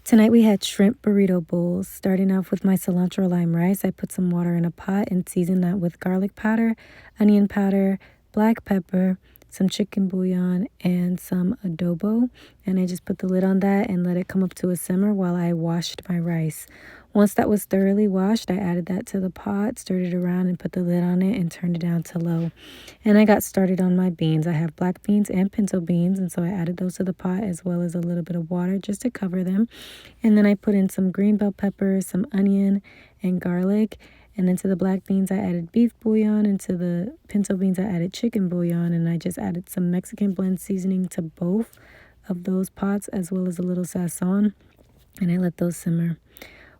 Tonight we had shrimp burrito bowls. Starting off with my cilantro lime rice, I put some water in a pot and seasoned that with garlic powder, onion powder, black pepper, some chicken bouillon, and some adobo. And I just put the lid on that and let it come up to a simmer while I washed my rice. Once that was thoroughly washed, I added that to the pot, stirred it around, and put the lid on it and turned it down to low. And I got started on my beans. I have black beans and pinto beans, and so I added those to the pot as well as a little bit of water just to cover them. And then I put in some green bell peppers, some onion, and garlic. And then to the black beans, I added beef bouillon. And to the pinto beans, I added chicken bouillon. And I just added some Mexican blend seasoning to both of those pots as well as a little sazon. And I let those simmer.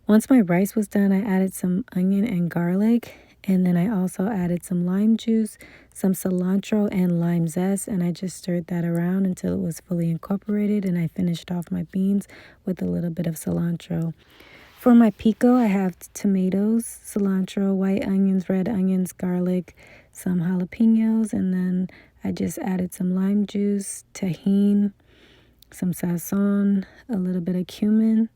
Once my rice was done, I added some onion and garlic. And then I also added some lime juice, some cilantro, and lime zest. And I just stirred that around until it was fully incorporated. And I finished off my beans with a little bit of cilantro. For my pico, I have tomatoes, cilantro, white onions, red onions, garlic, some jalapenos. And then I just added some lime juice, tahini, some sazon, a little bit of cumin,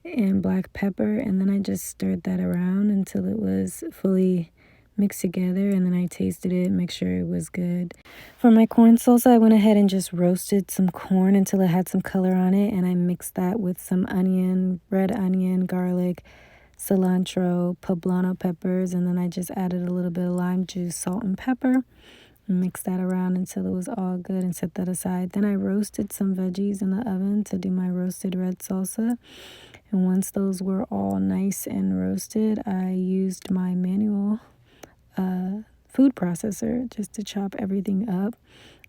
and black pepper, and then I just stirred that around until it was fully mixed together, and then I tasted it, make sure it was good. For my corn salsa, I went ahead and just roasted some corn until it had some color on it, and I mixed that with some onion, red onion, garlic, cilantro, poblano peppers, and then I just added a little bit of lime juice, salt, and pepper. Mix that around until it was all good and set that aside. Then I roasted some veggies in the oven to do my roasted red salsa. And once those were all nice and roasted, I used my manual food processor just to chop everything up.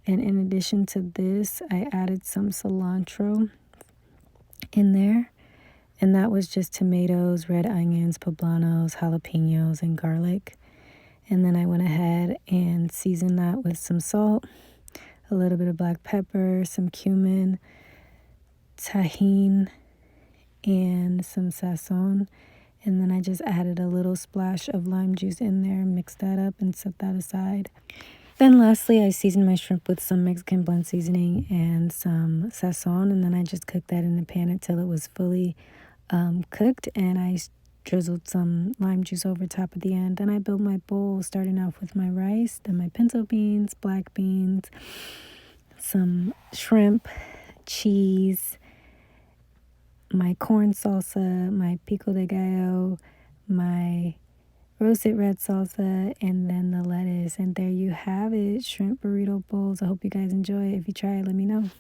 And in addition to this, I added some cilantro in there. And that was just tomatoes, red onions, poblanos, jalapenos, and garlic. And then I went ahead and seasoned that with some salt, a little bit of black pepper, some cumin, tahini, and some sazon. And then I just added a little splash of lime juice in there, mixed that up, and set that aside. Then lastly, I seasoned my shrimp with some Mexican blend seasoning and some sazon. And then I just cooked that in the pan until it was fully cooked. And I drizzled some lime juice over top at the end. Then I built my bowl, starting off with my rice, then my pinto beans, black beans, some shrimp, cheese, my corn salsa, my pico de gallo, my roasted red salsa, and then the lettuce. And there you have it, shrimp burrito bowls. I hope you guys enjoy it. If you try it, let me know.